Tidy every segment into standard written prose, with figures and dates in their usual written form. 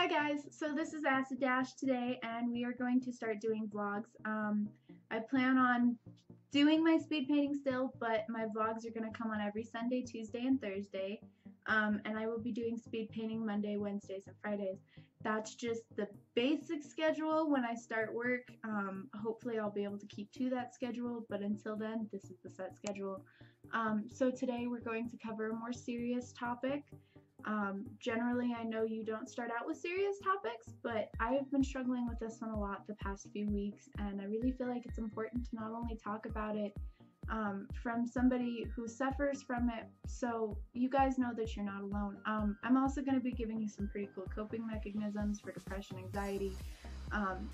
guys, so this is Acid Dash today, and we are going to start doing vlogs. I plan on doing my speed painting still, but my vlogs are going to come on every Sunday, Tuesday, and Thursday. And I will be doing speed painting Monday, Wednesdays, and Fridays. That's just the basic schedule when I start work. Hopefully I'll be able to keep to that schedule, but until then, this is the set schedule. So today we're going to cover a more serious topic. Generally, I know you don't start out with serious topics, but I have been struggling with this one a lot the past few weeks, and I really feel like it's important to not only talk about it from somebody who suffers from it, so you guys know that you're not alone. I'm also going to be giving you some pretty cool coping mechanisms for depression, anxiety,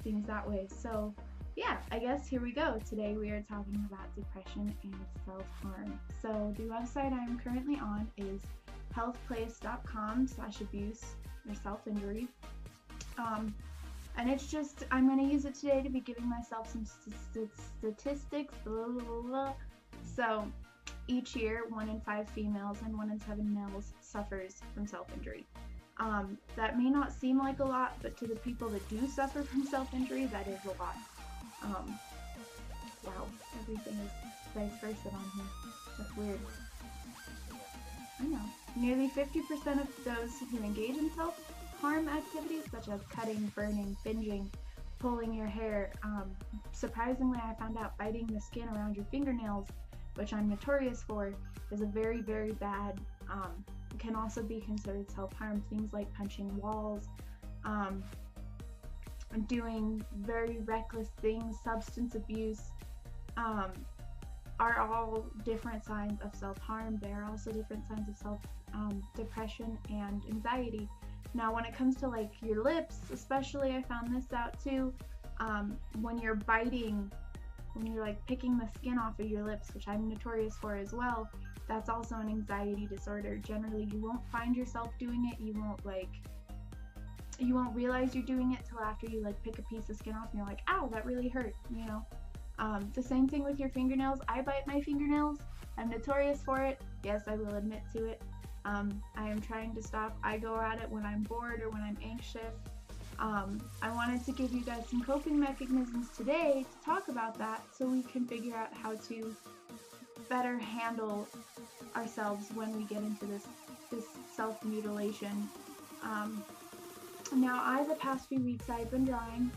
things that way. So yeah, I guess here we go. Today we are talking about depression and self-harm. So the website I'm currently on is healthplace.com/abuse or self-injury. And it's just, I'm going to use it today to be giving myself some statistics. Blah, blah, blah. So each year, 1 in 5 females and 1 in 7 males suffers from self-injury. That may not seem like a lot, but to the people that do suffer from self-injury, that is a lot. Wow, everything is vice versa on here. That's weird. I know. Nearly 50% of those who engage in self-harm activities, such as cutting, burning, binging, pulling your hair, surprisingly I found out biting the skin around your fingernails, which I'm notorious for, is a very, very bad, can also be considered self-harm. Things like punching walls, doing very reckless things, substance abuse, are all different signs of self-harm. They are also different signs of depression and anxiety. Now when it comes to like your lips, especially, I found this out too, when you're biting, when you're like picking the skin off of your lips, which I'm notorious for as well, that's also an anxiety disorder. Generally you won't find yourself doing it, you won't realize you're doing it till after you like pick a piece of skin off and you're like, ow, that really hurt, you know. The same thing with your fingernails. I bite my fingernails. I'm notorious for it. Yes, I will admit to it. I am trying to stop. I go at it when I'm bored or when I'm anxious. I wanted to give you guys some coping mechanisms today to talk about that so we can figure out how to better handle ourselves when we get into this self-mutilation. Now, the past few weeks, I've been drawing.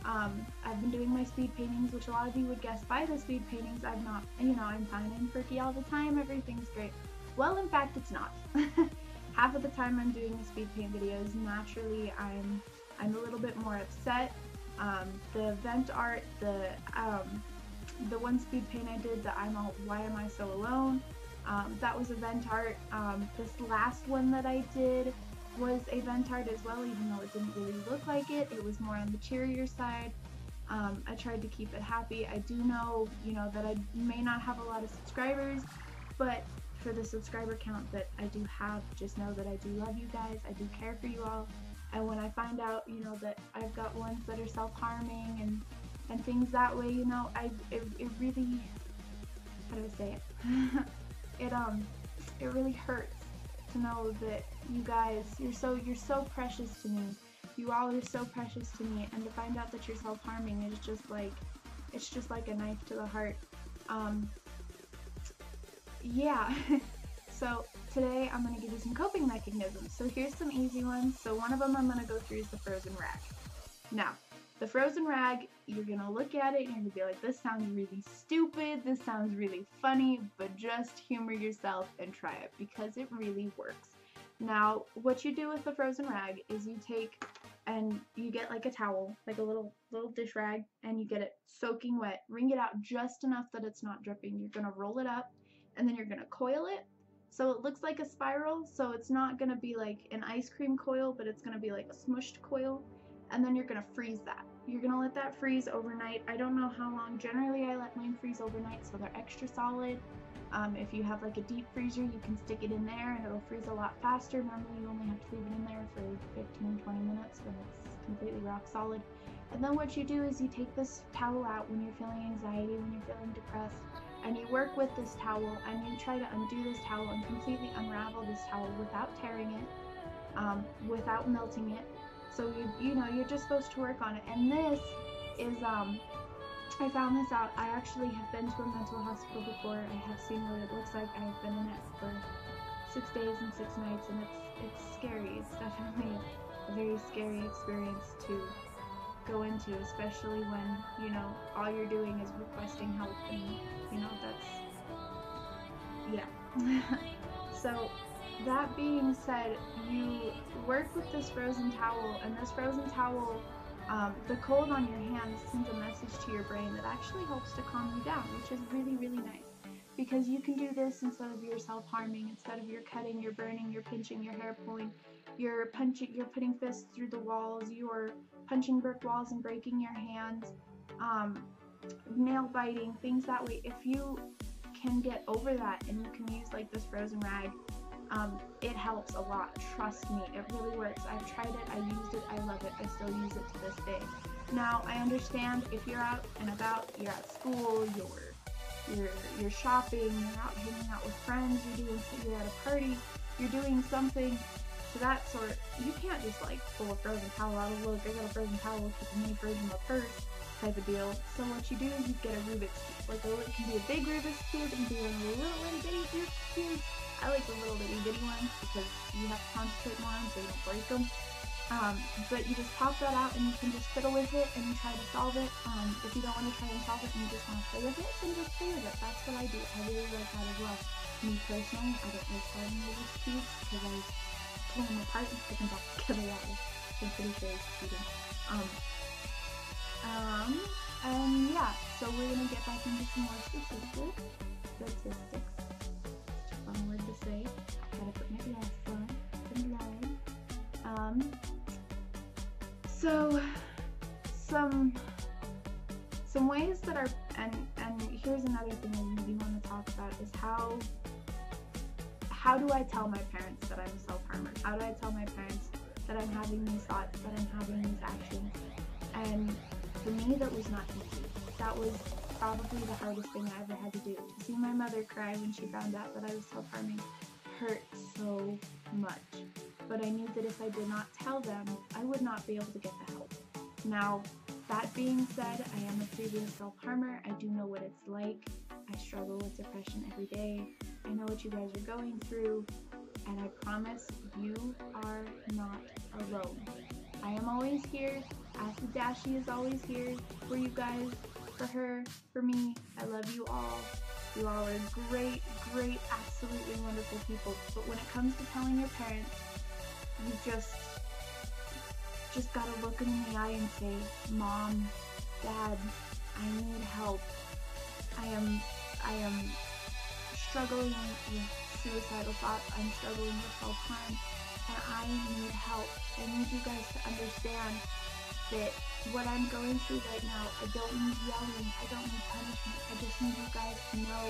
I've been doing my speed paintings, which a lot of you would guess by the speed paintings I'm not, I'm fine and perky all the time, everything's great. Well, in fact, it's not. Half of the time I'm doing the speed paint videos, naturally I'm a little bit more upset. The event art, the one speed paint I did, Why Am I So Alone? That was event art. This last one that I did was event art as well, even though it didn't really look like it. It was more on the cheerier side. I tried to keep it happy. I do know, that I may not have a lot of subscribers, but for the subscriber count that I do have, just know that I do love you guys. I do care for you all. And when I find out, that I've got ones that are self-harming and things that way, it really, how do I say it? It really hurts to know that you guys, you're so precious to me. You all are so precious to me, and to find out that you're self-harming is just like, it's just like a knife to the heart. Yeah. So today I'm going to give you some coping mechanisms. So here's some easy ones. So one of them I'm going to go through is the frozen rag. Now, the frozen rag, you're going to look at it and you're going to be like, this sounds really stupid, this sounds really funny, but just humor yourself and try it because it really works. Now, what you do with the frozen rag is you take and you get like a towel, like a little dish rag, and you get it soaking wet, wring it out just enough that it's not dripping. You're going to roll it up and then you're going to coil it so it looks like a spiral, so it's not going to be like an ice cream coil, but it's going to be like a smushed coil. And then you're going to freeze that. You're going to let that freeze overnight. I don't know how long. Generally, I let mine freeze overnight so they're extra solid. If you have like a deep freezer, you can stick it in there and it'll freeze a lot faster. Normally, you only have to leave it in there for 15-20 minutes when it's completely rock solid. And then what you do is you take this towel out when you're feeling anxiety, when you're feeling depressed, and you work with this towel and you try to undo this towel and completely unravel this towel without tearing it, without melting it. So you know, you're just supposed to work on it. And this is I found this out. I actually have been to a mental hospital before. I have seen what it looks like. I have been in it for 6 days and 6 nights, and it's scary. It's definitely a very scary experience to go into, especially when, you know, all you're doing is requesting help, and, you know, that's, yeah. So that being said, you work with this frozen towel, and this frozen towel, the cold on your hands sends a message to your brain that actually helps to calm you down, which is really, really nice. Because you can do this instead of your self-harming, instead of you're cutting, you're burning, you're pinching, your hair pulling, you're putting fists through the walls, you're punching brick walls and breaking your hands, nail biting, things that way. If you can get over that and you can use like this frozen rag, it helps a lot. Trust me, it really works. I've tried it, I used it, I love it, I still use it to this day. Now, I understand if you're out and about, you're at school, you're shopping, you're out hanging out with friends, you're at a party, you're doing something to that sort, you can't just like pull a frozen towel out of, look, I got a frozen towel, keep a mini fridge in my purse type of deal. So what you do is you get a Rubik's Cube. Like it can be a big Rubik's Cube, it can be a little itty bitty Rubik's Cube. I like the little itty bitty ones because you have to concentrate more on them so you don't break them. But you just pop that out and you can just fiddle with it and you try to solve it. If you don't want to try and solve it and you just want to play with it, then just play with it. That's what I do. I really like that as well. Me personally, I don't like solving Rubik's Cubes because I pull them apart and put them back together that way. I'm pretty sure it's cheating. And yeah, so we're gonna get back into some more statistics. Statistics. Fun word to say. Gotta put my glasses on. And live. So some ways that are, and here's another thing I really want to talk about is how do I tell my parents that I'm a self-harmer? How do I tell my parents that I'm having these thoughts, that I'm having these actions? And for me, that was not easy. That was probably the hardest thing I ever had to do. To see my mother cry when she found out that I was self-harming hurt so much. But I knew that if I did not tell them, I would not be able to get the help. Now, that being said, I am a previous self-harmer. I do know what it's like. I struggle with depression every day. I know what you guys are going through, and I promise you are not alone. I am always here. Acid Dashie is always here for you guys, for her, for me. I love you all. You all are great, great, absolutely wonderful people. But when it comes to telling your parents, you just gotta look them in the eye and say, Mom, Dad, I need help. I am struggling with suicidal thoughts. I'm struggling with self-harm, and I need help. I need you guys to understand that what I'm going through right now, I don't need yelling, I don't need punishment. I just need you guys to know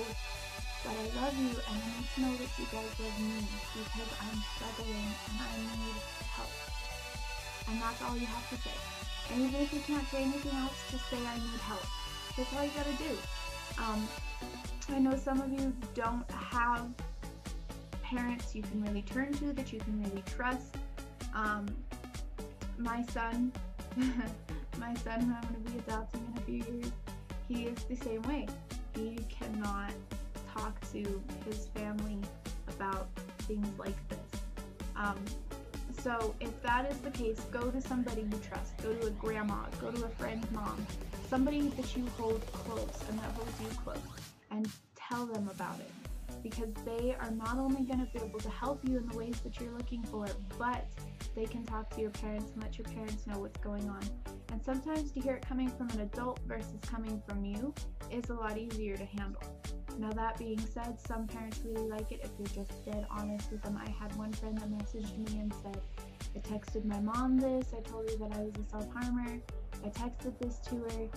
that I love you, and I need to know that you guys love me, because I'm struggling and I need help. And that's all you have to say. And even if you can't say anything else, just say I need help. That's all you gotta do. I know some of you don't have parents you can really turn to, that you can really trust. My son, who I'm going to be adopting in a few years, he is the same way. He cannot talk to his family about things like this. So if that is the case, go to somebody you trust. Go to a grandma, go to a friend's mom, somebody that you hold close and that holds you close, and tell them about it. Because they are not only going to be able to help you in the ways that you're looking for, but they can talk to your parents and let your parents know what's going on. And sometimes to hear it coming from an adult versus coming from you is a lot easier to handle. Now that being said, some parents really like it if you're just dead honest with them. I had one friend that messaged me and said, I texted my mom this, I told her that I was a self-harmer, I texted this to her,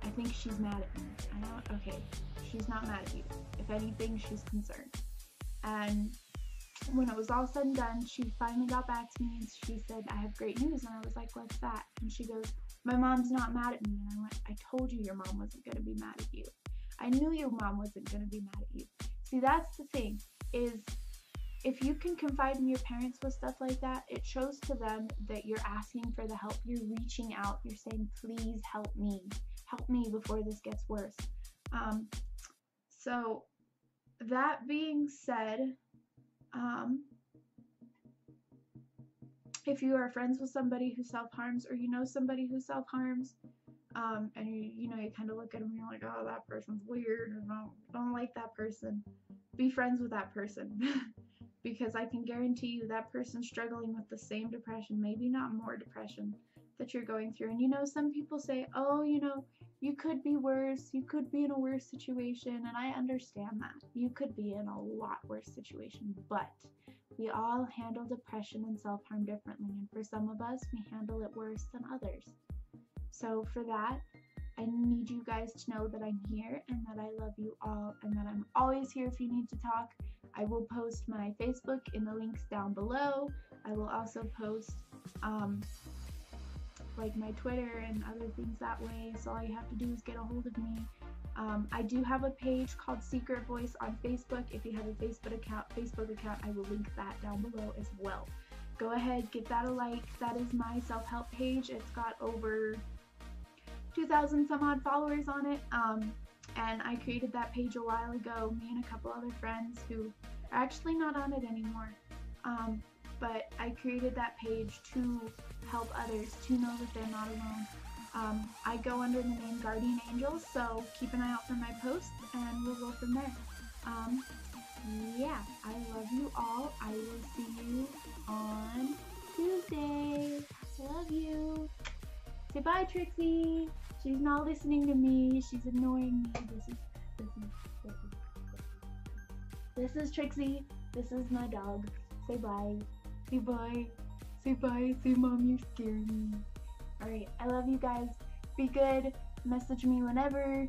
I think she's mad at me. I know, okay, she's not mad at you. If anything, she's concerned. And when it was all said and done, she finally got back to me and she said, I have great news. And I was like, what's that? And she goes, my mom's not mad at me. And I went, I told you your mom wasn't going to be mad at you. I knew your mom wasn't going to be mad at you. See, that's the thing, is if you can confide in your parents with stuff like that, it shows to them that you're asking for the help. You're reaching out. You're saying, please help me. Help me before this gets worse. So that being said, if you are friends with somebody who self-harms, or you know somebody who self-harms, and you kind of look at them and you're like, oh, that person's weird, or no, don't like that person, be friends with that person. Because I can guarantee you that person's struggling with the same depression, maybe not more depression, that you're going through. And some people say, oh, you could be worse, you could be in a worse situation, and I understand that. You could be in a lot worse situation, but we all handle depression and self-harm differently, and for some of us, we handle it worse than others. So for that, I need you guys to know that I'm here and that I love you all, and that I'm always here if you need to talk. I will post my Facebook in the links down below. I will also post like my Twitter and other things that way, so all you have to do is get a hold of me. I do have a page called Secret Voice on Facebook. If you have a Facebook account, I will link that down below as well. Go ahead, give that a like. That is my self-help page. It's got over 2,000 some odd followers on it, and I created that page a while ago, me and a couple other friends who are actually not on it anymore, but I created that page to help others to know that they're not alone. I go under the name Guardian Angels, so keep an eye out for my posts, and we'll go from there. Yeah, I love you all. I will see you on Tuesday. Love you. Say bye, Trixie. She's not listening to me. She's ignoring me. This is Trixie. This is my dog. Say bye. Say bye. Say bye. Say mom, you're scaring me. Alright, I love you guys. Be good. Message me whenever.